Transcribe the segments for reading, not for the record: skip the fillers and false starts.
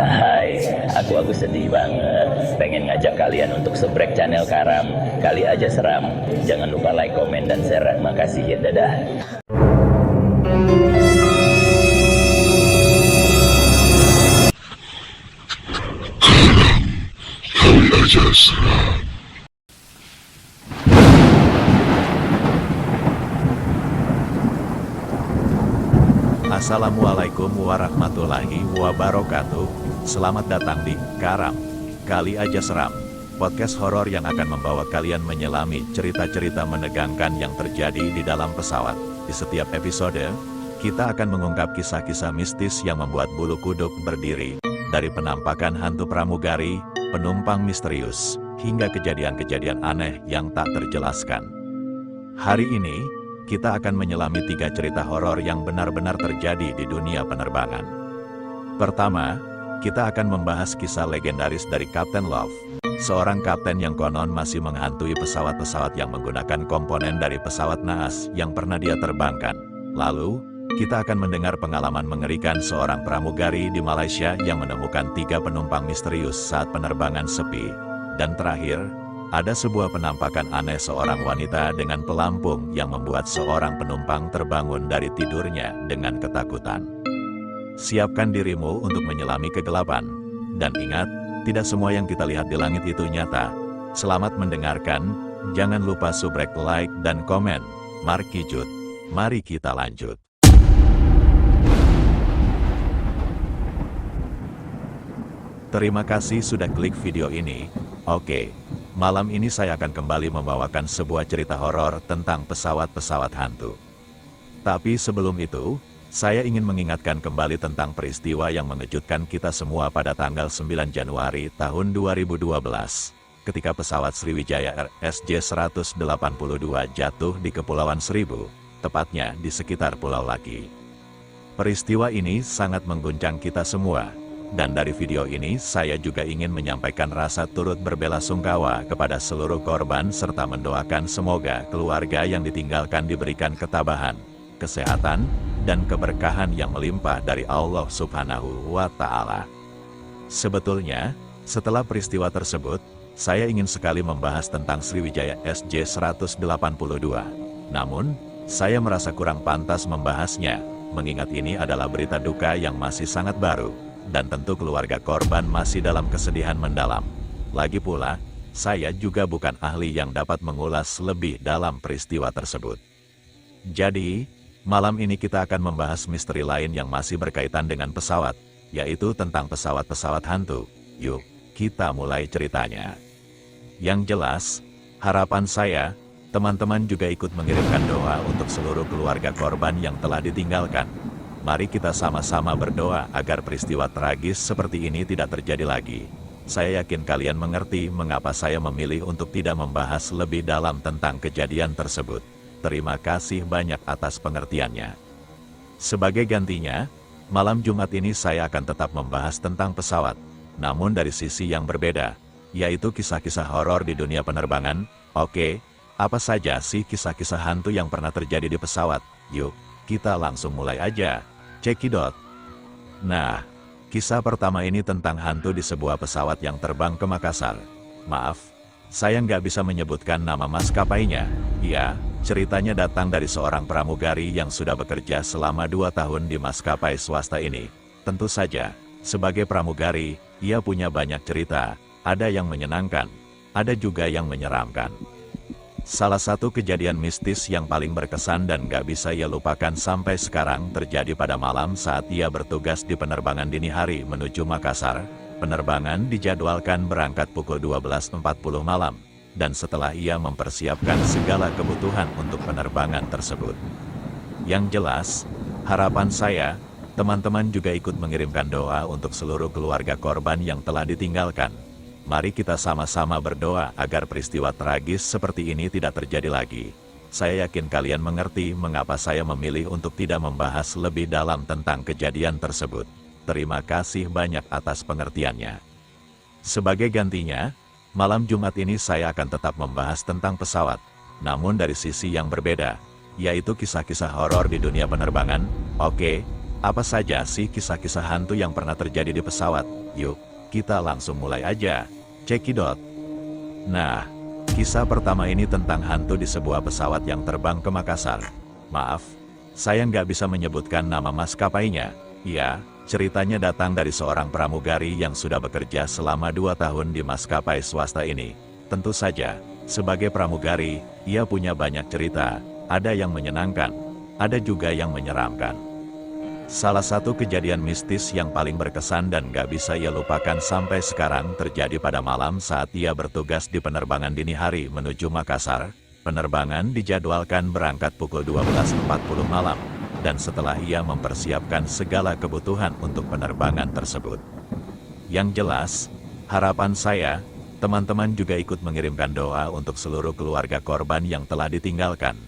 Hai, aku sedih banget. Pengen ngajak kalian untuk subrek channel Karam. Kali aja seram. Jangan lupa like, komen, dan share. Makasih ya, dadah. Kali aja seram. Assalamualaikum warahmatullahi wabarakatuh. Selamat datang di Karam Kali Aja Seram, podcast horor yang akan membawa kalian menyelami cerita-cerita menegangkan yang terjadi di dalam pesawat. Di setiap episode, kita akan mengungkap kisah-kisah mistis yang membuat bulu kuduk berdiri. Dari penampakan hantu pramugari, penumpang misterius, hingga kejadian-kejadian aneh yang tak terjelaskan. Hari ini, kita akan menyelami 3 cerita horor yang benar-benar terjadi di dunia penerbangan. Pertama, kita akan membahas kisah legendaris dari Kapten Love, seorang kapten yang konon masih menghantui pesawat-pesawat yang menggunakan komponen dari pesawat naas yang pernah dia terbangkan. Lalu, kita akan mendengar pengalaman mengerikan seorang pramugari di Malaysia yang menemukan 3 penumpang misterius saat penerbangan sepi. Dan terakhir, ada sebuah penampakan aneh seorang wanita dengan pelampung yang membuat seorang penumpang terbangun dari tidurnya dengan ketakutan. Siapkan dirimu untuk menyelami kegelapan. Dan ingat, tidak semua yang kita lihat di langit itu nyata. Selamat mendengarkan, jangan lupa subrek, like, dan komen. Markijut, mari kita lanjut. Terima kasih sudah klik video ini. Oke. Malam ini saya akan kembali membawakan sebuah cerita horor tentang pesawat-pesawat hantu. Tapi sebelum itu, saya ingin mengingatkan kembali tentang peristiwa yang mengejutkan kita semua pada tanggal 9 Januari tahun 2012, ketika pesawat Sriwijaya RSJ-182 jatuh di Kepulauan Seribu, tepatnya di sekitar Pulau Laki. Peristiwa ini sangat mengguncang kita semua. Dan dari video ini saya juga ingin menyampaikan rasa turut berbelasungkawa kepada seluruh korban serta mendoakan semoga keluarga yang ditinggalkan diberikan ketabahan, kesehatan, dan keberkahan yang melimpah dari Allah Subhanahu wa Ta'ala. Sebetulnya, setelah peristiwa tersebut, saya ingin sekali membahas tentang Sriwijaya SJ-182. Namun, saya merasa kurang pantas membahasnya, mengingat ini adalah berita duka yang masih sangat baru. Dan tentu keluarga korban masih dalam kesedihan mendalam. Lagi pula, saya juga bukan ahli yang dapat mengulas lebih dalam peristiwa tersebut. Jadi, malam ini kita akan membahas misteri lain yang masih berkaitan dengan pesawat, yaitu tentang pesawat-pesawat hantu. Yuk, kita mulai ceritanya. Yang jelas, harapan saya, teman-teman juga ikut mengirimkan doa untuk seluruh keluarga korban yang telah ditinggalkan. Mari kita sama-sama berdoa agar peristiwa tragis seperti ini tidak terjadi lagi. Saya yakin kalian mengerti mengapa saya memilih untuk tidak membahas lebih dalam tentang kejadian tersebut. Terima kasih banyak atas pengertiannya. Sebagai gantinya, malam Jumat ini saya akan tetap membahas tentang pesawat, namun dari sisi yang berbeda, yaitu kisah-kisah horor di dunia penerbangan. Oke, apa saja sih kisah-kisah hantu yang pernah terjadi di pesawat? Yuk, kita langsung mulai aja. Cekidot. Nah, kisah pertama ini tentang hantu di sebuah pesawat yang terbang ke Makassar. Maaf, saya nggak bisa menyebutkan nama maskapainya. Ya, ceritanya datang dari seorang pramugari yang sudah bekerja selama 2 tahun di maskapai swasta ini. Tentu saja, sebagai pramugari, ia punya banyak cerita, ada yang menyenangkan, ada juga yang menyeramkan. Salah satu kejadian mistis yang paling berkesan dan gak bisa ia lupakan sampai sekarang terjadi pada malam saat ia bertugas di penerbangan dini hari menuju Makassar. Penerbangan dijadwalkan berangkat pukul 12.40 malam, dan setelah ia mempersiapkan segala kebutuhan untuk penerbangan tersebut. Yang jelas, harapan saya, teman-teman juga ikut mengirimkan doa untuk seluruh keluarga korban yang telah ditinggalkan. Mari kita sama-sama berdoa agar peristiwa tragis seperti ini tidak terjadi lagi. Saya yakin kalian mengerti mengapa saya memilih untuk tidak membahas lebih dalam tentang kejadian tersebut. Terima kasih banyak atas pengertiannya. Sebagai gantinya, malam Jumat ini saya akan tetap membahas tentang pesawat, namun dari sisi yang berbeda, yaitu kisah-kisah horor di dunia penerbangan. Oke, Apa saja sih kisah-kisah hantu yang pernah terjadi di pesawat? Yuk, kita langsung mulai aja. Cekidot. Nah, kisah pertama ini tentang hantu di sebuah pesawat yang terbang ke Makassar. Maaf, saya nggak bisa menyebutkan nama maskapainya. Ya, ceritanya datang dari seorang pramugari yang sudah bekerja selama 2 tahun di maskapai swasta ini. Tentu saja, sebagai pramugari, ia punya banyak cerita, ada yang menyenangkan, ada juga yang menyeramkan. Salah satu kejadian mistis yang paling berkesan dan gak bisa ia lupakan sampai sekarang terjadi pada malam saat ia bertugas di penerbangan dini hari menuju Makassar. Penerbangan dijadwalkan berangkat pukul 12.40 malam, dan setelah ia mempersiapkan segala kebutuhan untuk penerbangan tersebut. Yang jelas, harapan saya, teman-teman juga ikut mengirimkan doa untuk seluruh keluarga korban yang telah ditinggalkan.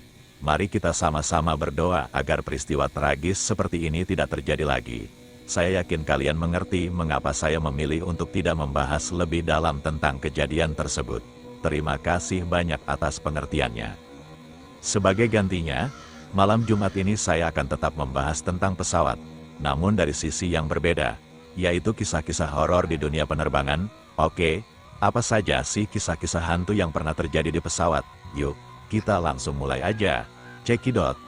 Mari kita sama-sama berdoa agar peristiwa tragis seperti ini tidak terjadi lagi. Saya yakin kalian mengerti mengapa saya memilih untuk tidak membahas lebih dalam tentang kejadian tersebut. Terima kasih banyak atas pengertiannya. Sebagai gantinya, malam Jumat ini saya akan tetap membahas tentang pesawat, namun dari sisi yang berbeda, yaitu kisah-kisah horor di dunia penerbangan. Oke, apa saja sih kisah-kisah hantu yang pernah terjadi di pesawat? Yuk, kita langsung mulai aja. Cekidot.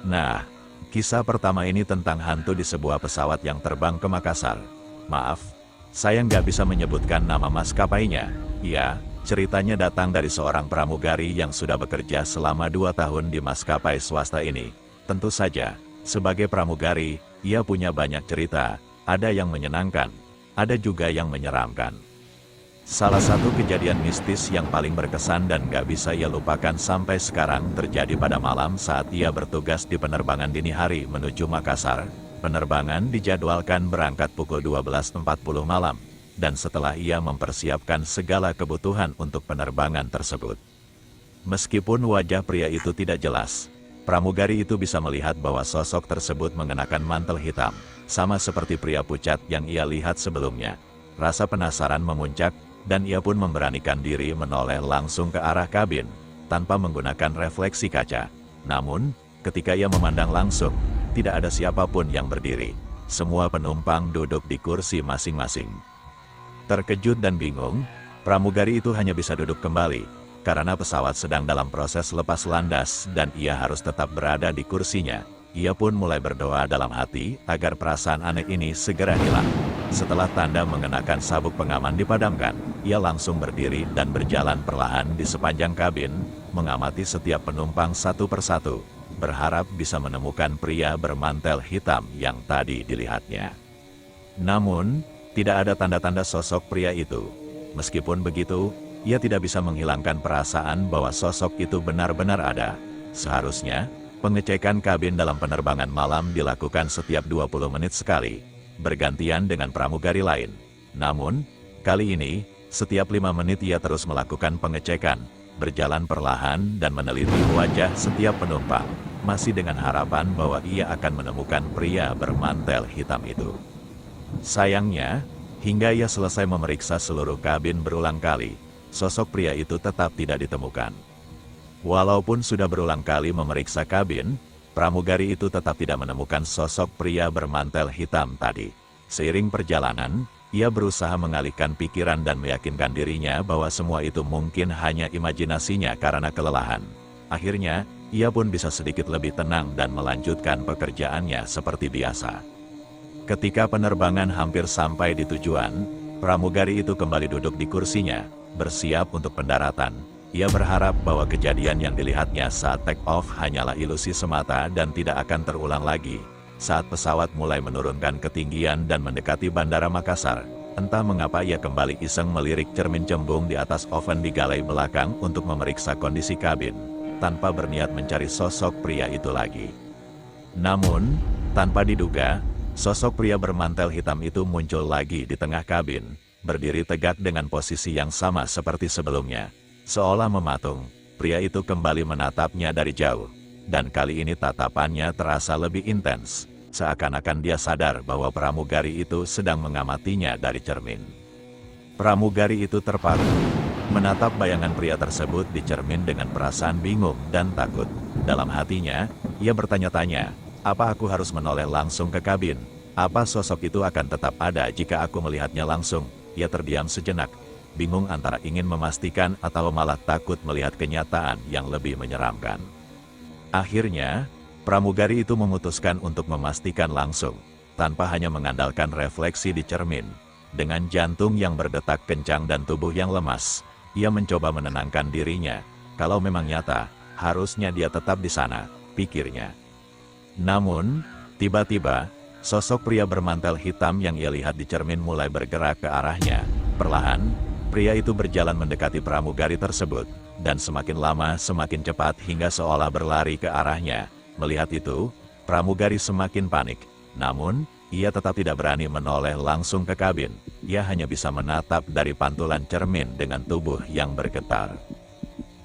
Nah, kisah pertama ini tentang hantu di sebuah pesawat yang terbang ke Makassar. Maaf, saya nggak bisa menyebutkan nama maskapainya. Ya, ceritanya datang dari seorang pramugari yang sudah bekerja selama 2 tahun di maskapai swasta ini. Tentu saja, sebagai pramugari, ia punya banyak cerita, ada yang menyenangkan, ada juga yang menyeramkan. Salah satu kejadian mistis yang paling berkesan dan gak bisa ia lupakan sampai sekarang terjadi pada malam saat ia bertugas di penerbangan dini hari menuju Makassar. Penerbangan dijadwalkan berangkat pukul 12.40 malam, dan setelah ia mempersiapkan segala kebutuhan untuk penerbangan tersebut. Meskipun wajah pria itu tidak jelas, pramugari itu bisa melihat bahwa sosok tersebut mengenakan mantel hitam, sama seperti pria pucat yang ia lihat sebelumnya. Rasa penasaran memuncak, dan ia pun memberanikan diri menoleh langsung ke arah kabin, tanpa menggunakan refleksi kaca. Namun, ketika ia memandang langsung, tidak ada siapapun yang berdiri. Semua penumpang duduk di kursi masing-masing. Terkejut dan bingung, pramugari itu hanya bisa duduk kembali, karena pesawat sedang dalam proses lepas landas dan ia harus tetap berada di kursinya. Ia pun mulai berdoa dalam hati agar perasaan aneh ini segera hilang. Setelah tanda mengenakan sabuk pengaman dipadamkan, ia langsung berdiri dan berjalan perlahan di sepanjang kabin, mengamati setiap penumpang satu persatu, berharap bisa menemukan pria bermantel hitam yang tadi dilihatnya. Namun, tidak ada tanda-tanda sosok pria itu. Meskipun begitu, ia tidak bisa menghilangkan perasaan bahwa sosok itu benar-benar ada. Seharusnya, pengecekan kabin dalam penerbangan malam dilakukan setiap 20 menit sekali, bergantian dengan pramugari lain. Namun, kali ini, setiap 5 menit ia terus melakukan pengecekan, berjalan perlahan dan meneliti wajah setiap penumpang, masih dengan harapan bahwa ia akan menemukan pria bermantel hitam itu. Sayangnya, hingga ia selesai memeriksa seluruh kabin berulang kali, sosok pria itu tetap tidak ditemukan. Walaupun sudah berulang kali memeriksa kabin, pramugari itu tetap tidak menemukan sosok pria bermantel hitam tadi. Seiring perjalanan, ia berusaha mengalihkan pikiran dan meyakinkan dirinya bahwa semua itu mungkin hanya imajinasinya karena kelelahan. Akhirnya, ia pun bisa sedikit lebih tenang dan melanjutkan pekerjaannya seperti biasa. Ketika penerbangan hampir sampai di tujuan, pramugari itu kembali duduk di kursinya, bersiap untuk pendaratan. Ia berharap bahwa kejadian yang dilihatnya saat take off hanyalah ilusi semata dan tidak akan terulang lagi. Saat pesawat mulai menurunkan ketinggian dan mendekati Bandara Makassar, entah mengapa ia kembali iseng melirik cermin cembung di atas oven di galai belakang untuk memeriksa kondisi kabin, tanpa berniat mencari sosok pria itu lagi. Namun, tanpa diduga, sosok pria bermantel hitam itu muncul lagi di tengah kabin, berdiri tegak dengan posisi yang sama seperti sebelumnya. Seolah mematung, pria itu kembali menatapnya dari jauh, dan kali ini tatapannya terasa lebih intens, seakan-akan dia sadar bahwa pramugari itu sedang mengamatinya dari cermin. Pramugari itu terpaku, menatap bayangan pria tersebut di cermin dengan perasaan bingung dan takut. Dalam hatinya, ia bertanya-tanya, Apa aku harus menoleh langsung ke kabin? Apa sosok itu akan tetap ada jika aku melihatnya langsung? Ia terdiam sejenak, bingung antara ingin memastikan atau malah takut melihat kenyataan yang lebih menyeramkan. Akhirnya, pramugari itu memutuskan untuk memastikan langsung, tanpa hanya mengandalkan refleksi di cermin. Dengan jantung yang berdetak kencang dan tubuh yang lemas, ia mencoba menenangkan dirinya. Kalau memang nyata, harusnya dia tetap di sana, pikirnya. Namun, tiba-tiba, sosok pria bermantel hitam yang ia lihat di cermin mulai bergerak ke arahnya. Perlahan, pria itu berjalan mendekati pramugari tersebut, dan semakin lama semakin cepat hingga seolah berlari ke arahnya. Melihat itu, pramugari semakin panik. Namun, ia tetap tidak berani menoleh langsung ke kabin. Ia hanya bisa menatap dari pantulan cermin dengan tubuh yang bergetar.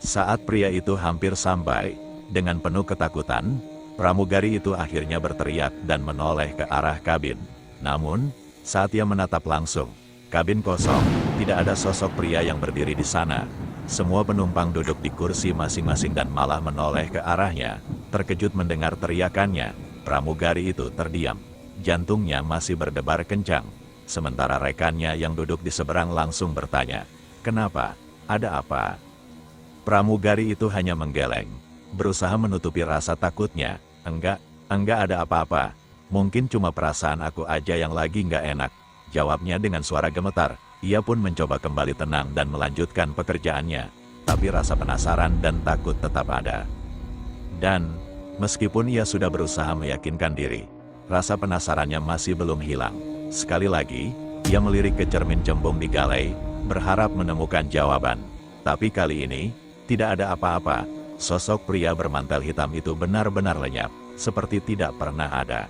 Saat pria itu hampir sampai, dengan penuh ketakutan, pramugari itu akhirnya berteriak dan menoleh ke arah kabin. Namun, saat ia menatap langsung, kabin kosong, tidak ada sosok pria yang berdiri di sana. Semua penumpang duduk di kursi masing-masing dan malah menoleh ke arahnya. Terkejut mendengar teriakannya, pramugari itu terdiam. Jantungnya masih berdebar kencang. Sementara rekannya yang duduk di seberang langsung bertanya, "Kenapa? Ada apa?" Pramugari itu hanya menggeleng, berusaha menutupi rasa takutnya. Enggak ada apa-apa. Mungkin cuma perasaan aku aja yang lagi nggak enak," jawabnya dengan suara gemetar. Ia pun mencoba kembali tenang dan melanjutkan pekerjaannya. Tapi rasa penasaran dan takut tetap ada. Dan, meskipun ia sudah berusaha meyakinkan diri, rasa penasarannya masih belum hilang. Sekali lagi, ia melirik ke cermin cembung di galai, berharap menemukan jawaban. Tapi kali ini, tidak ada apa-apa. Sosok pria bermantel hitam itu benar-benar lenyap, seperti tidak pernah ada.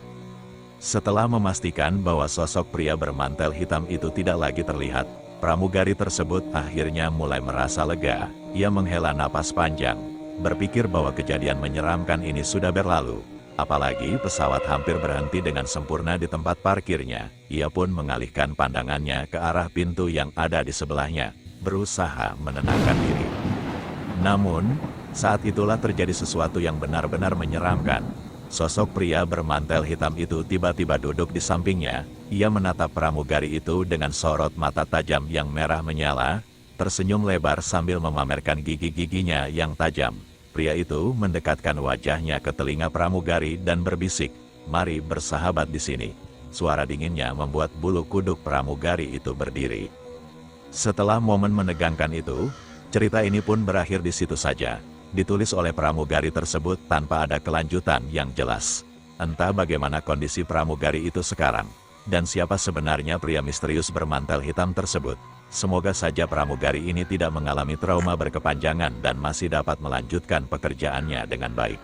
Setelah memastikan bahwa sosok pria bermantel hitam itu tidak lagi terlihat, pramugari tersebut akhirnya mulai merasa lega. Ia menghela napas panjang, berpikir bahwa kejadian menyeramkan ini sudah berlalu. Apalagi pesawat hampir berhenti dengan sempurna di tempat parkirnya. Ia pun mengalihkan pandangannya ke arah pintu yang ada di sebelahnya, berusaha menenangkan diri. Namun, saat itulah terjadi sesuatu yang benar-benar menyeramkan. Sosok pria bermantel hitam itu tiba-tiba duduk di sampingnya. Ia menatap pramugari itu dengan sorot mata tajam yang merah menyala, tersenyum lebar sambil memamerkan gigi-giginya yang tajam. Pria itu mendekatkan wajahnya ke telinga pramugari dan berbisik, "Mari bersahabat di sini." Suara dinginnya membuat bulu kuduk pramugari itu berdiri. Setelah momen menegangkan itu, cerita ini pun berakhir di situ saja. Ditulis oleh pramugari tersebut tanpa ada kelanjutan yang jelas. Entah bagaimana kondisi pramugari itu sekarang, dan siapa sebenarnya pria misterius bermantel hitam tersebut. Semoga saja pramugari ini tidak mengalami trauma berkepanjangan dan masih dapat melanjutkan pekerjaannya dengan baik.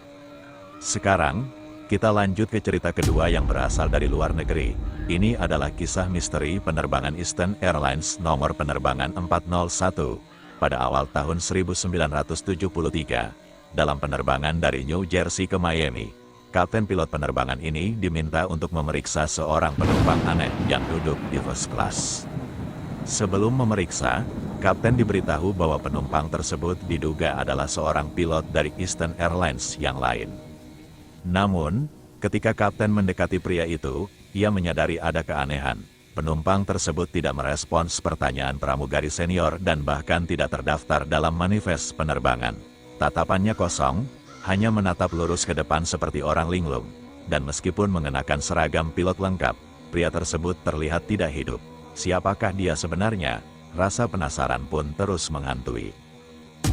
Sekarang, kita lanjut ke cerita kedua yang berasal dari luar negeri. Ini adalah kisah misteri penerbangan Eastern Airlines nomor penerbangan 401. Pada awal tahun 1973, dalam penerbangan dari New Jersey ke Miami, kapten pilot penerbangan ini diminta untuk memeriksa seorang penumpang aneh yang duduk di first class. Sebelum memeriksa, kapten diberitahu bahwa penumpang tersebut diduga adalah seorang pilot dari Eastern Airlines yang lain. Namun, ketika kapten mendekati pria itu, ia menyadari ada keanehan. Penumpang tersebut tidak merespons pertanyaan pramugari senior dan bahkan tidak terdaftar dalam manifest penerbangan. Tatapannya kosong, hanya menatap lurus ke depan seperti orang linglung. Dan meskipun mengenakan seragam pilot lengkap, pria tersebut terlihat tidak hidup. Siapakah dia sebenarnya? Rasa penasaran pun terus menghantui.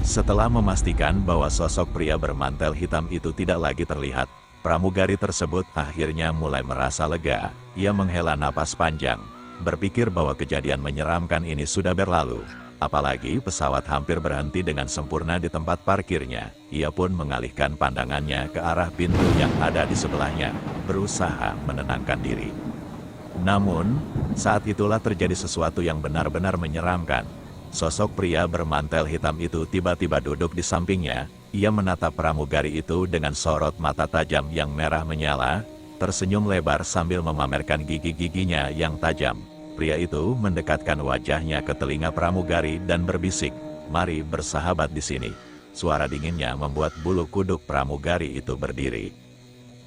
Setelah memastikan bahwa sosok pria bermantel hitam itu tidak lagi terlihat, pramugari tersebut akhirnya mulai merasa lega. Ia menghela napas panjang, berpikir bahwa kejadian menyeramkan ini sudah berlalu. Apalagi pesawat hampir berhenti dengan sempurna di tempat parkirnya. Ia pun mengalihkan pandangannya ke arah pintu yang ada di sebelahnya, berusaha menenangkan diri. Namun, saat itulah terjadi sesuatu yang benar-benar menyeramkan. Sosok pria bermantel hitam itu tiba-tiba duduk di sampingnya. Ia menatap pramugari itu dengan sorot mata tajam yang merah menyala, tersenyum lebar sambil memamerkan gigi-giginya yang tajam. Pria itu mendekatkan wajahnya ke telinga pramugari dan berbisik, "Mari bersahabat di sini." Suara dinginnya membuat bulu kuduk pramugari itu berdiri.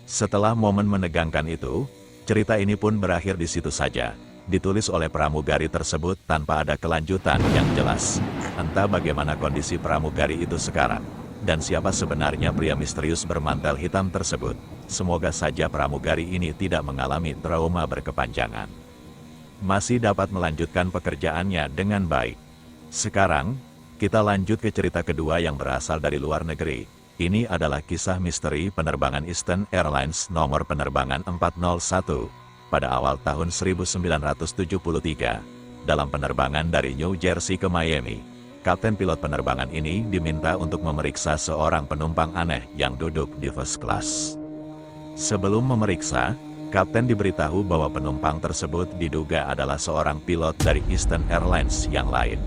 Setelah momen menegangkan itu, cerita ini pun berakhir di situ saja. Ditulis oleh pramugari tersebut tanpa ada kelanjutan yang jelas. Entah bagaimana kondisi pramugari itu sekarang, dan siapa sebenarnya pria misterius bermantel hitam tersebut. Semoga saja pramugari ini tidak mengalami trauma berkepanjangan. Masih dapat melanjutkan pekerjaannya dengan baik. Sekarang, kita lanjut ke cerita kedua yang berasal dari luar negeri. Ini adalah kisah misteri penerbangan Eastern Airlines nomor penerbangan 401. Pada awal tahun 1973, dalam penerbangan dari New Jersey ke Miami, kapten pilot penerbangan ini diminta untuk memeriksa seorang penumpang aneh yang duduk di first class. Sebelum memeriksa, kapten diberitahu bahwa penumpang tersebut diduga adalah seorang pilot dari Eastern Airlines yang lain.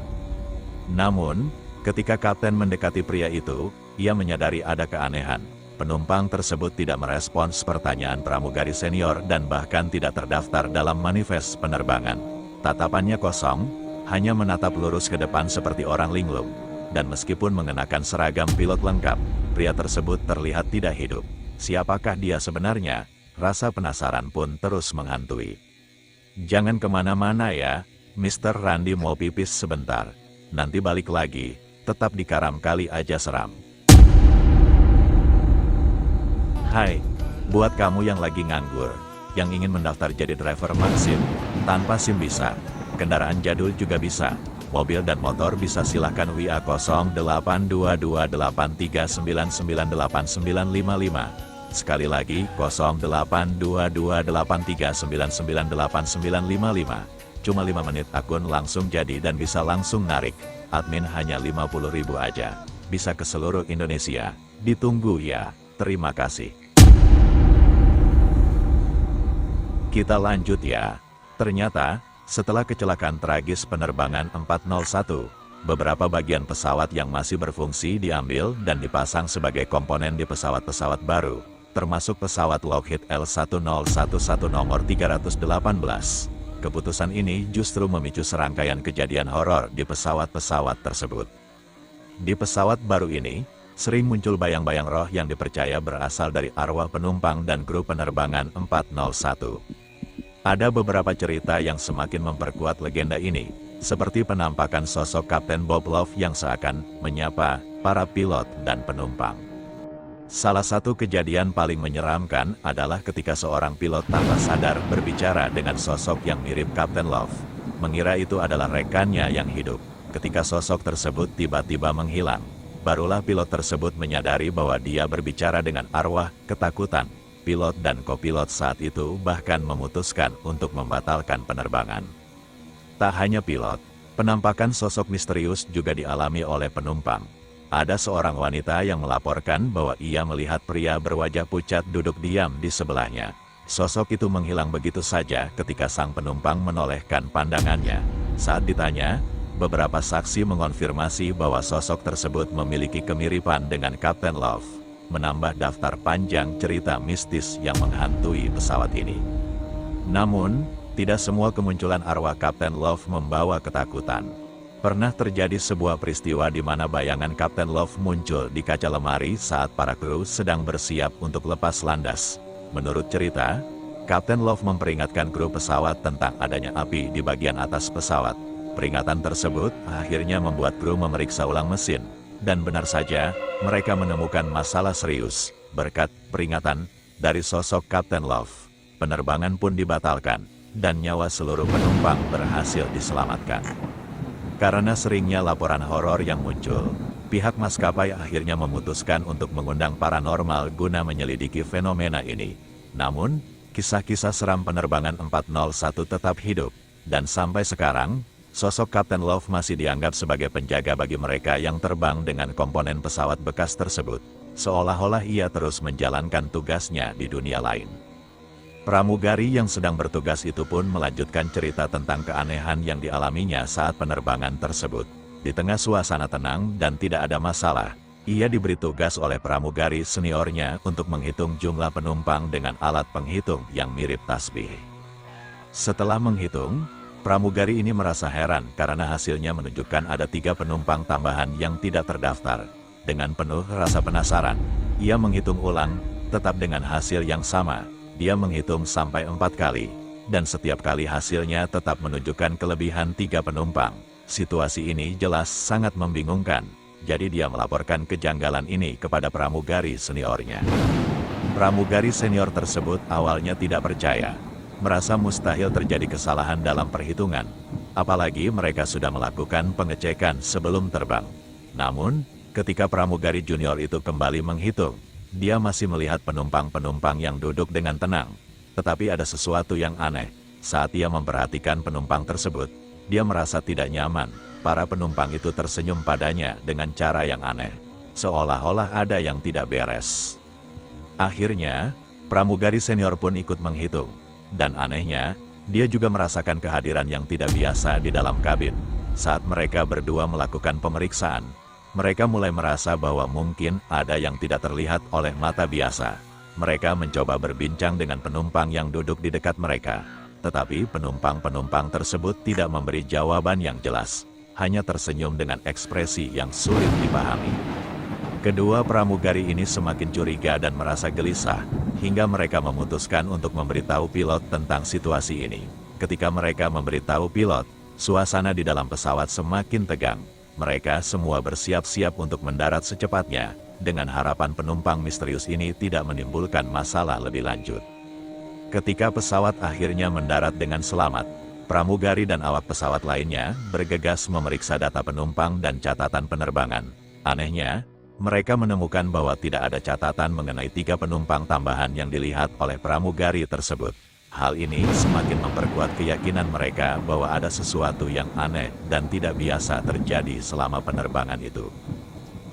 Namun, ketika kapten mendekati pria itu, ia menyadari ada keanehan. Penumpang tersebut tidak merespons pertanyaan pramugari senior dan bahkan tidak terdaftar dalam manifest penerbangan. Tatapannya kosong, hanya menatap lurus ke depan seperti orang linglung. Dan meskipun mengenakan seragam pilot lengkap, pria tersebut terlihat tidak hidup. Siapakah dia sebenarnya? Rasa penasaran pun terus menghantui. Jangan kemana-mana ya, Mr. Randy mau pipis sebentar. Nanti balik lagi, tetap di Karam Kali Aja Seram. Hai, buat kamu yang lagi nganggur, yang ingin mendaftar jadi driver Maxim, tanpa SIM bisa, kendaraan jadul juga bisa, mobil dan motor bisa, silahkan WA 082283998955. Sekali lagi 082283998955. Cuma 5 menit akun langsung jadi dan bisa langsung narik, admin hanya 50.000 aja, bisa ke seluruh Indonesia, ditunggu ya, terima kasih. Kita lanjut ya. Ternyata, setelah kecelakaan tragis penerbangan 401, beberapa bagian pesawat yang masih berfungsi diambil dan dipasang sebagai komponen di pesawat-pesawat baru, termasuk pesawat Lockheed L1011 nomor 318. Keputusan ini justru memicu serangkaian kejadian horor di pesawat-pesawat tersebut. Di pesawat baru ini, sering muncul bayang-bayang roh yang dipercaya berasal dari arwah penumpang dan kru penerbangan 401. Ada beberapa cerita yang semakin memperkuat legenda ini, seperti penampakan sosok Kapten Bob Love yang seakan menyapa para pilot dan penumpang. Salah satu kejadian paling menyeramkan adalah ketika seorang pilot tanpa sadar berbicara dengan sosok yang mirip Kapten Love, mengira itu adalah rekannya yang hidup. Ketika sosok tersebut tiba-tiba menghilang, barulah pilot tersebut menyadari bahwa dia berbicara dengan arwah. Ketakutan, pilot dan kopilot saat itu bahkan memutuskan untuk membatalkan penerbangan. Tak hanya pilot, penampakan sosok misterius juga dialami oleh penumpang. Ada seorang wanita yang melaporkan bahwa ia melihat pria berwajah pucat duduk diam di sebelahnya. Sosok itu menghilang begitu saja ketika sang penumpang menolehkan pandangannya. Saat ditanya, beberapa saksi mengonfirmasi bahwa sosok tersebut memiliki kemiripan dengan Kapten Love, menambah daftar panjang cerita mistis yang menghantui pesawat ini. Namun, tidak semua kemunculan arwah Kapten Love membawa ketakutan. Pernah terjadi sebuah peristiwa di mana bayangan Kapten Love muncul di kaca lemari saat para kru sedang bersiap untuk lepas landas. Menurut cerita, Kapten Love memperingatkan kru pesawat tentang adanya api di bagian atas pesawat. Peringatan tersebut akhirnya membuat kru memeriksa ulang mesin. Dan benar saja, mereka menemukan masalah serius. Berkat peringatan dari sosok Kapten Love, penerbangan pun dibatalkan, dan nyawa seluruh penumpang berhasil diselamatkan. Karena seringnya laporan horor yang muncul, pihak maskapai akhirnya memutuskan untuk mengundang paranormal guna menyelidiki fenomena ini. Namun, kisah-kisah seram penerbangan 401 tetap hidup, dan sampai sekarang, sosok Kapten Love masih dianggap sebagai penjaga bagi mereka yang terbang dengan komponen pesawat bekas tersebut, seolah-olah ia terus menjalankan tugasnya di dunia lain. Pramugari yang sedang bertugas itu pun melanjutkan cerita tentang keanehan yang dialaminya saat penerbangan tersebut. Di tengah suasana tenang dan tidak ada masalah, ia diberi tugas oleh pramugari seniornya untuk menghitung jumlah penumpang dengan alat penghitung yang mirip tasbih. Setelah menghitung, pramugari ini merasa heran karena hasilnya menunjukkan ada 3 penumpang tambahan yang tidak terdaftar. Dengan penuh rasa penasaran, ia menghitung ulang, tetap dengan hasil yang sama. Dia menghitung sampai 4 kali, dan setiap kali hasilnya tetap menunjukkan kelebihan 3 penumpang. Situasi ini jelas sangat membingungkan, jadi dia melaporkan kejanggalan ini kepada pramugari seniornya. Pramugari senior tersebut awalnya tidak percaya, merasa mustahil terjadi kesalahan dalam perhitungan, apalagi mereka sudah melakukan pengecekan sebelum terbang. Namun, ketika pramugari junior itu kembali menghitung, dia masih melihat penumpang-penumpang yang duduk dengan tenang. Tetapi ada sesuatu yang aneh. Saat dia memperhatikan penumpang tersebut, dia merasa tidak nyaman. Para penumpang itu tersenyum padanya dengan cara yang aneh, seolah-olah ada yang tidak beres. Akhirnya, pramugari senior pun ikut menghitung. Dan anehnya, dia juga merasakan kehadiran yang tidak biasa di dalam kabin. Saat mereka berdua melakukan pemeriksaan, mereka mulai merasa bahwa mungkin ada yang tidak terlihat oleh mata biasa. Mereka mencoba berbincang dengan penumpang yang duduk di dekat mereka. Tetapi penumpang-penumpang tersebut tidak memberi jawaban yang jelas, hanya tersenyum dengan ekspresi yang sulit dipahami. Kedua pramugari ini semakin curiga dan merasa gelisah, hingga mereka memutuskan untuk memberitahu pilot tentang situasi ini. Ketika mereka memberitahu pilot, suasana di dalam pesawat semakin tegang. Mereka semua bersiap-siap untuk mendarat secepatnya, dengan harapan penumpang misterius ini tidak menimbulkan masalah lebih lanjut. Ketika pesawat akhirnya mendarat dengan selamat, pramugari dan awak pesawat lainnya bergegas memeriksa data penumpang dan catatan penerbangan. Anehnya, mereka menemukan bahwa tidak ada catatan mengenai 3 penumpang tambahan yang dilihat oleh pramugari tersebut. Hal ini semakin memperkuat keyakinan mereka bahwa ada sesuatu yang aneh dan tidak biasa terjadi selama penerbangan itu.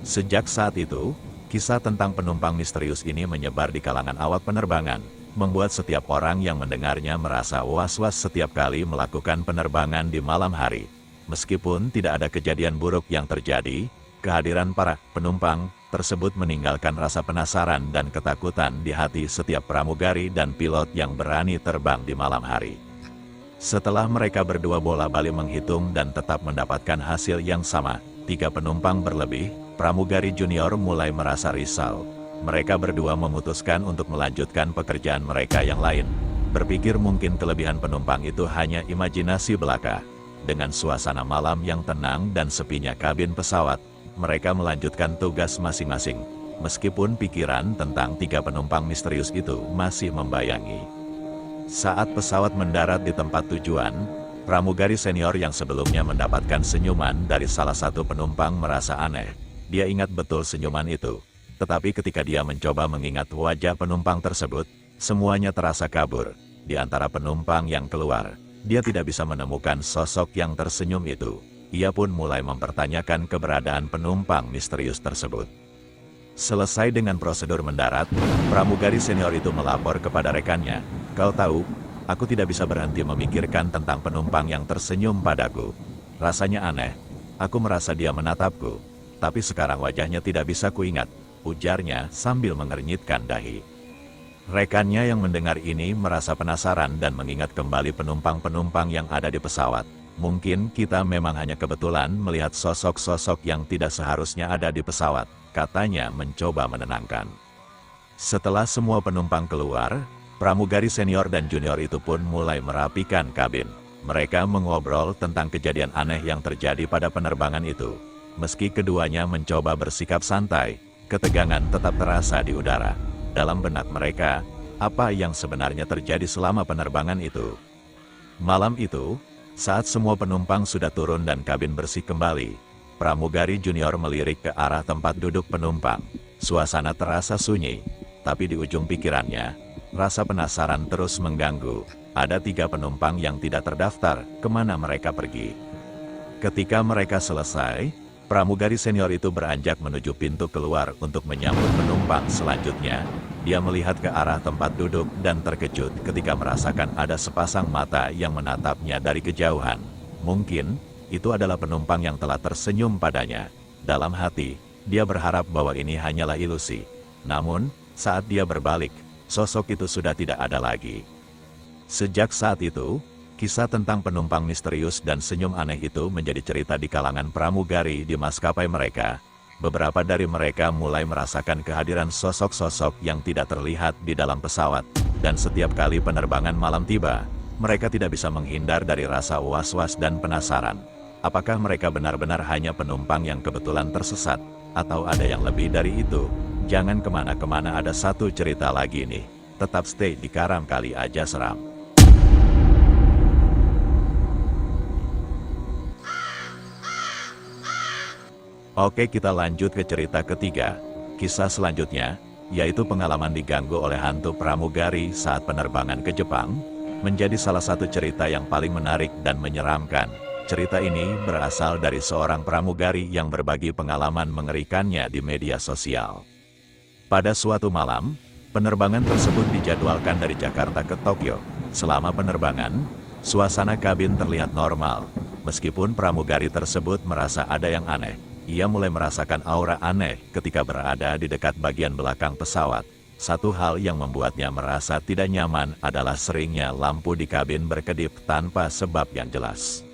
Sejak saat itu, kisah tentang penumpang misterius ini menyebar di kalangan awak penerbangan, membuat setiap orang yang mendengarnya merasa was-was setiap kali melakukan penerbangan di malam hari. Meskipun tidak ada kejadian buruk yang terjadi, kehadiran para penumpang tersebut meninggalkan rasa penasaran dan ketakutan di hati setiap pramugari dan pilot yang berani terbang di malam hari. Setelah mereka berdua bola-balik menghitung dan tetap mendapatkan hasil yang sama, 3 penumpang berlebih, pramugari junior mulai merasa risau. Mereka berdua memutuskan untuk melanjutkan pekerjaan mereka yang lain. Berpikir mungkin kelebihan penumpang itu hanya imajinasi belaka. Dengan suasana malam yang tenang dan sepinya kabin pesawat, mereka melanjutkan tugas masing-masing, meskipun pikiran tentang 3 penumpang misterius itu masih membayangi. Saat pesawat mendarat di tempat tujuan, pramugari senior yang sebelumnya mendapatkan senyuman dari salah satu penumpang merasa aneh. Dia ingat betul senyuman itu, tetapi ketika dia mencoba mengingat wajah penumpang tersebut, semuanya terasa kabur. Di antara penumpang yang keluar, dia tidak bisa menemukan sosok yang tersenyum itu. Ia pun mulai mempertanyakan keberadaan penumpang misterius tersebut. Selesai dengan prosedur mendarat, pramugari senior itu melapor kepada rekannya, "Kau tahu, aku tidak bisa berhenti memikirkan tentang penumpang yang tersenyum padaku. Rasanya aneh, aku merasa dia menatapku, tapi sekarang wajahnya tidak bisa kuingat," ujarnya sambil mengernyitkan dahi. Rekannya yang mendengar ini merasa penasaran dan mengingat kembali penumpang-penumpang yang ada di pesawat. "Mungkin kita memang hanya kebetulan melihat sosok-sosok yang tidak seharusnya ada di pesawat," katanya mencoba menenangkan. Setelah semua penumpang keluar, pramugari senior dan junior itu pun mulai merapikan kabin. Mereka mengobrol tentang kejadian aneh yang terjadi pada penerbangan itu. Meski keduanya mencoba bersikap santai, ketegangan tetap terasa di udara. Dalam benak mereka, apa yang sebenarnya terjadi selama penerbangan itu? Malam itu, saat semua penumpang sudah turun dan kabin bersih kembali, pramugari junior melirik ke arah tempat duduk penumpang. Suasana terasa sunyi, tapi di ujung pikirannya, rasa penasaran terus mengganggu. Ada 3 penumpang yang tidak terdaftar, kemana mereka pergi? Ketika mereka selesai, pramugari senior itu beranjak menuju pintu keluar untuk menyambut penumpang selanjutnya. Dia melihat ke arah tempat duduk dan terkejut ketika merasakan ada sepasang mata yang menatapnya dari kejauhan. Mungkin, itu adalah penumpang yang telah tersenyum padanya. Dalam hati, dia berharap bahwa ini hanyalah ilusi. Namun, saat dia berbalik, sosok itu sudah tidak ada lagi. Sejak saat itu, kisah tentang penumpang misterius dan senyum aneh itu menjadi cerita di kalangan pramugari di maskapai mereka. beberapa dari mereka mulai merasakan kehadiran sosok-sosok yang tidak terlihat di dalam pesawat, dan setiap kali penerbangan malam tiba, mereka tidak bisa menghindar dari rasa was-was dan penasaran. Apakah mereka benar-benar hanya penumpang yang kebetulan tersesat, atau ada yang lebih dari itu? Jangan kemana-kemana, ada satu cerita lagi nih. Tetap stay di Karam Kali Aja Seram. Oke, kita lanjut ke cerita ketiga. Kisah selanjutnya, yaitu pengalaman diganggu oleh hantu pramugari saat penerbangan ke Jepang, menjadi salah satu cerita yang paling menarik dan menyeramkan. Cerita ini berasal dari seorang pramugari yang berbagi pengalaman mengerikannya di media sosial. Pada suatu malam, penerbangan tersebut dijadwalkan dari Jakarta ke Tokyo. Selama penerbangan, suasana kabin terlihat normal. Meskipun pramugari tersebut merasa ada yang aneh, ia mulai merasakan aura aneh ketika berada di dekat bagian belakang pesawat. Satu hal yang membuatnya merasa tidak nyaman adalah seringnya lampu di kabin berkedip tanpa sebab yang jelas.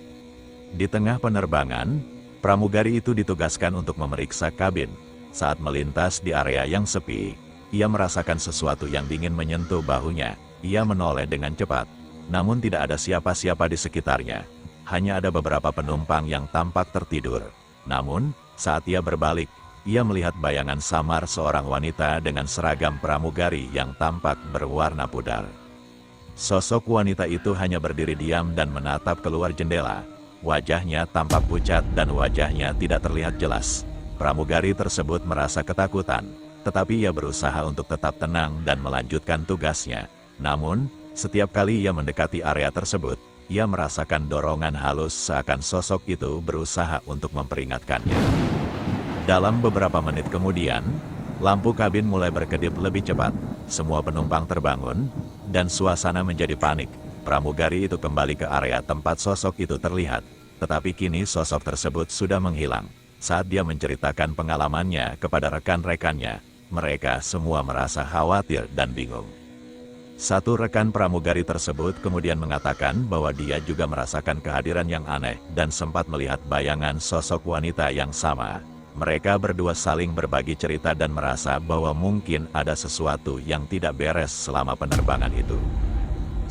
Di tengah penerbangan, pramugari itu ditugaskan untuk memeriksa kabin. Saat melintas di area yang sepi, ia merasakan sesuatu yang dingin menyentuh bahunya. Ia menoleh dengan cepat, namun tidak ada siapa-siapa di sekitarnya. Hanya ada beberapa penumpang yang tampak tertidur. Namun, saat ia berbalik, ia melihat bayangan samar seorang wanita dengan seragam pramugari yang tampak berwarna pudar. Sosok wanita itu hanya berdiri diam dan menatap keluar jendela. Wajahnya tampak pucat dan wajahnya tidak terlihat jelas. Pramugari tersebut merasa ketakutan, tetapi ia berusaha untuk tetap tenang dan melanjutkan tugasnya. Namun, setiap kali ia mendekati area tersebut, ia merasakan dorongan halus seakan sosok itu berusaha untuk memperingatkannya. Dalam beberapa menit kemudian, lampu kabin mulai berkedip lebih cepat. Semua penumpang terbangun, dan suasana menjadi panik. Pramugari itu kembali ke area tempat sosok itu terlihat, tetapi kini sosok tersebut sudah menghilang. Saat dia menceritakan pengalamannya kepada rekan-rekannya, mereka semua merasa khawatir dan bingung. Satu rekan pramugari tersebut kemudian mengatakan bahwa dia juga merasakan kehadiran yang aneh dan sempat melihat bayangan sosok wanita yang sama. Mereka berdua saling berbagi cerita dan merasa bahwa mungkin ada sesuatu yang tidak beres selama penerbangan itu.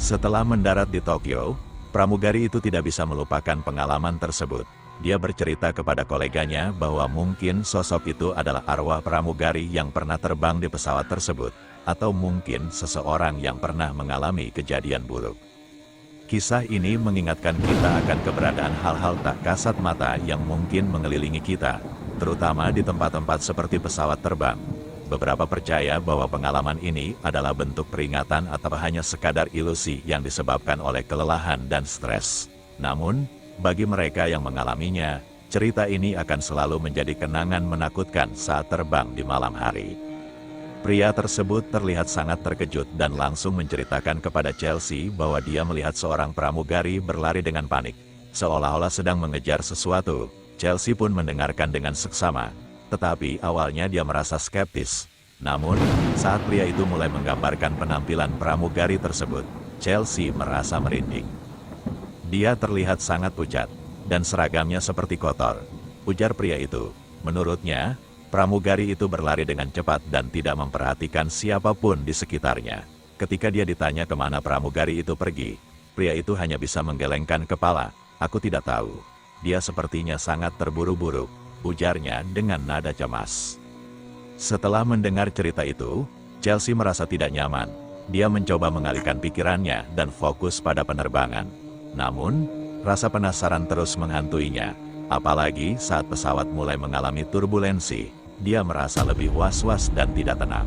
Setelah mendarat di Tokyo, pramugari itu tidak bisa melupakan pengalaman tersebut. Dia bercerita kepada koleganya bahwa mungkin sosok itu adalah arwah pramugari yang pernah terbang di pesawat tersebut, atau mungkin seseorang yang pernah mengalami kejadian buruk. Kisah ini mengingatkan kita akan keberadaan hal-hal tak kasat mata yang mungkin mengelilingi kita, terutama di tempat-tempat seperti pesawat terbang. Beberapa percaya bahwa pengalaman ini adalah bentuk peringatan atau hanya sekadar ilusi yang disebabkan oleh kelelahan dan stres. Namun, bagi mereka yang mengalaminya, cerita ini akan selalu menjadi kenangan menakutkan saat terbang di malam hari. Pria tersebut terlihat sangat terkejut dan langsung menceritakan kepada Chelsea bahwa dia melihat seorang pramugari berlari dengan panik, seolah-olah sedang mengejar sesuatu. Chelsea pun mendengarkan dengan seksama, tetapi awalnya dia merasa skeptis. Namun, saat pria itu mulai menggambarkan penampilan pramugari tersebut, Chelsea merasa merinding. Dia terlihat sangat pucat, dan seragamnya seperti kotor. Ujar pria itu, menurutnya, pramugari itu berlari dengan cepat dan tidak memperhatikan siapapun di sekitarnya. Ketika dia ditanya kemana pramugari itu pergi, pria itu hanya bisa menggelengkan kepala. Aku tidak tahu. Dia sepertinya sangat terburu-buru, ujarnya dengan nada cemas. Setelah mendengar cerita itu, Chelsea merasa tidak nyaman. Dia mencoba mengalihkan pikirannya dan fokus pada penerbangan. Namun, rasa penasaran terus menghantuinya. Apalagi saat pesawat mulai mengalami turbulensi, dia merasa lebih was-was dan tidak tenang.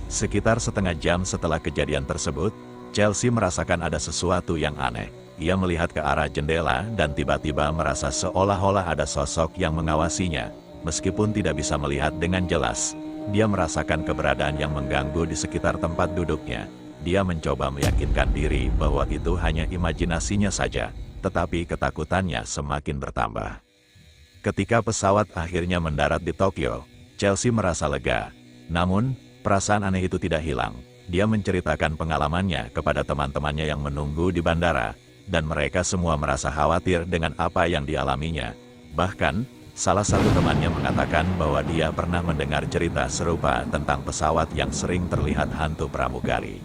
Sekitar setengah jam setelah kejadian tersebut, Chelsea merasakan ada sesuatu yang aneh. Ia melihat ke arah jendela dan tiba-tiba merasa seolah-olah ada sosok yang mengawasinya. Meskipun tidak bisa melihat dengan jelas, dia merasakan keberadaan yang mengganggu di sekitar tempat duduknya. Dia mencoba meyakinkan diri bahwa itu hanya imajinasinya saja, tetapi ketakutannya semakin bertambah. Ketika pesawat akhirnya mendarat di Tokyo, Chelsea merasa lega. Namun, perasaan aneh itu tidak hilang. Dia menceritakan pengalamannya kepada teman-temannya yang menunggu di bandara, dan mereka semua merasa khawatir dengan apa yang dialaminya. Bahkan, Salah satu temannya mengatakan bahwa dia pernah mendengar cerita serupa tentang pesawat yang sering terlihat hantu pramugari.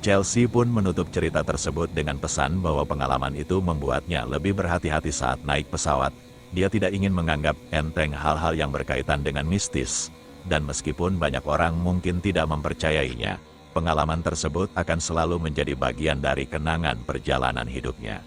Chelsea pun menutup cerita tersebut dengan pesan bahwa pengalaman itu membuatnya lebih berhati-hati saat naik pesawat. Dia tidak ingin menganggap enteng hal-hal yang berkaitan dengan mistis. Dan meskipun banyak orang mungkin tidak mempercayainya, pengalaman tersebut akan selalu menjadi bagian dari kenangan perjalanan hidupnya.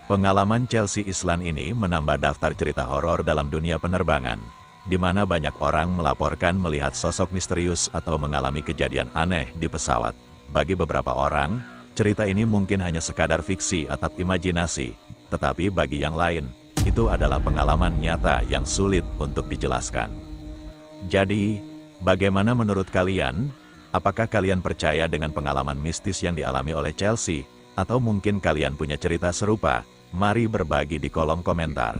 Pengalaman Chelsea Islan ini menambah daftar cerita horor dalam dunia penerbangan, di mana banyak orang melaporkan melihat sosok misterius atau mengalami kejadian aneh di pesawat. Bagi beberapa orang, cerita ini mungkin hanya sekadar fiksi atau imajinasi, tetapi bagi yang lain, itu adalah pengalaman nyata yang sulit untuk dijelaskan. Jadi, bagaimana menurut kalian? Apakah kalian percaya dengan pengalaman mistis yang dialami oleh Chelsea? Atau mungkin kalian punya cerita serupa? Mari berbagi di kolom komentar.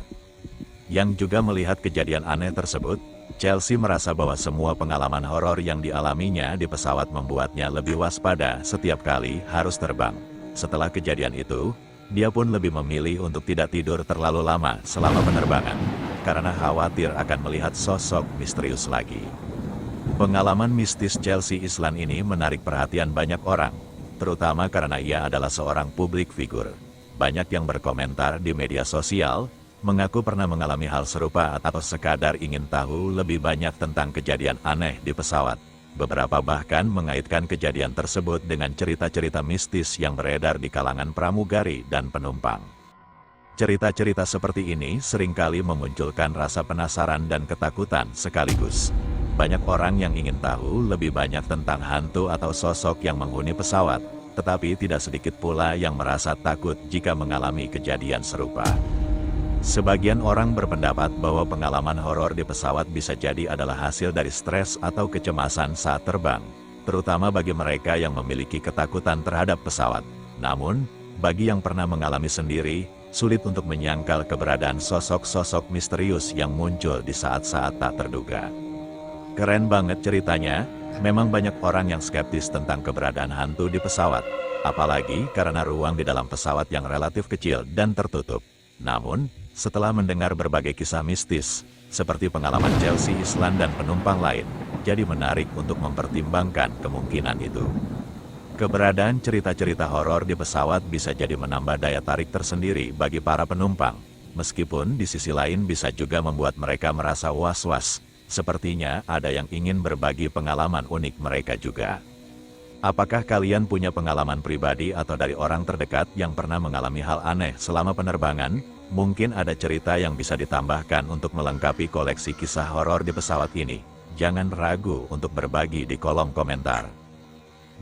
Yang juga melihat kejadian aneh tersebut, Chelsea merasa bahwa semua pengalaman horor yang dialaminya di pesawat membuatnya lebih waspada setiap kali harus terbang. Setelah kejadian itu, dia pun lebih memilih untuk tidak tidur terlalu lama selama penerbangan, karena khawatir akan melihat sosok misterius lagi. Pengalaman mistis Chelsea Islan ini menarik perhatian banyak orang, terutama karena ia adalah seorang publik figur. Banyak yang berkomentar di media sosial, mengaku pernah mengalami hal serupa atau sekadar ingin tahu lebih banyak tentang kejadian aneh di pesawat. Beberapa bahkan mengaitkan kejadian tersebut dengan cerita-cerita mistis yang beredar di kalangan pramugari dan penumpang. Cerita-cerita seperti ini seringkali memunculkan rasa penasaran dan ketakutan sekaligus. Banyak orang yang ingin tahu lebih banyak tentang hantu atau sosok yang menghuni pesawat, tetapi tidak sedikit pula yang merasa takut jika mengalami kejadian serupa. Sebagian orang berpendapat bahwa pengalaman horor di pesawat bisa jadi adalah hasil dari stres atau kecemasan saat terbang, terutama bagi mereka yang memiliki ketakutan terhadap pesawat. Namun, bagi yang pernah mengalami sendiri, sulit untuk menyangkal keberadaan sosok-sosok misterius yang muncul di saat-saat tak terduga. Keren banget ceritanya. Memang banyak orang yang skeptis tentang keberadaan hantu di pesawat, apalagi karena ruang di dalam pesawat yang relatif kecil dan tertutup. Namun, setelah mendengar berbagai kisah mistis, seperti pengalaman Chelsea Islan dan penumpang lain, jadi menarik untuk mempertimbangkan kemungkinan itu. Keberadaan cerita-cerita horor di pesawat bisa jadi menambah daya tarik tersendiri bagi para penumpang, meskipun di sisi lain bisa juga membuat mereka merasa was-was. Sepertinya ada yang ingin berbagi pengalaman unik mereka juga. Apakah kalian punya pengalaman pribadi atau dari orang terdekat yang pernah mengalami hal aneh selama penerbangan? Mungkin ada cerita yang bisa ditambahkan untuk melengkapi koleksi kisah horor di pesawat ini. Jangan ragu untuk berbagi di kolom komentar.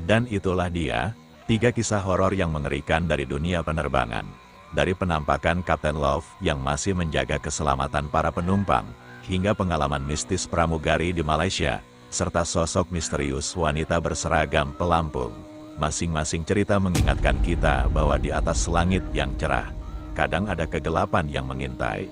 Dan itulah dia, 3 kisah horor yang mengerikan dari dunia penerbangan. Dari penampakan Kapten Love yang masih menjaga keselamatan para penumpang, hingga pengalaman mistis pramugari di Malaysia, serta sosok misterius wanita berseragam pelampung. Masing-masing cerita mengingatkan kita bahwa di atas langit yang cerah, kadang ada kegelapan yang mengintai.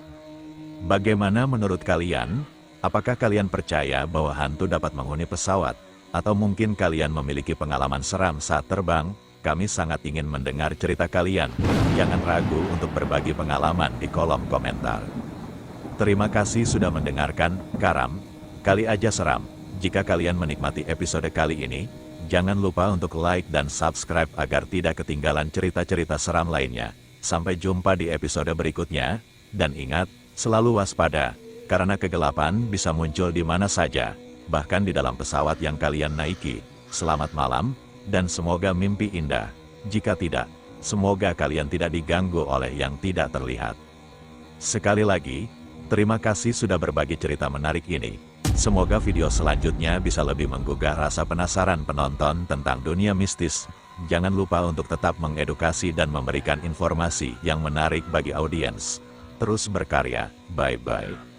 Bagaimana menurut kalian? Apakah kalian percaya bahwa hantu dapat menghuni pesawat? Atau mungkin kalian memiliki pengalaman seram saat terbang? Kami sangat ingin mendengar cerita kalian. Jangan ragu untuk berbagi pengalaman di kolom komentar. Terima kasih sudah mendengarkan Karam Kali Aja Seram. Jika kalian menikmati episode kali ini, jangan lupa untuk like dan subscribe agar tidak ketinggalan cerita-cerita seram lainnya. Sampai jumpa di episode berikutnya, dan ingat, selalu waspada, karena kegelapan bisa muncul di mana saja, bahkan di dalam pesawat yang kalian naiki. Selamat malam, dan semoga mimpi indah. Jika tidak, semoga kalian tidak diganggu oleh yang tidak terlihat. Sekali lagi, terima kasih sudah berbagi cerita menarik ini. Semoga video selanjutnya bisa lebih menggugah rasa penasaran penonton tentang dunia mistis. Jangan lupa untuk tetap mengedukasi dan memberikan informasi yang menarik bagi audiens. Terus berkarya, bye-bye.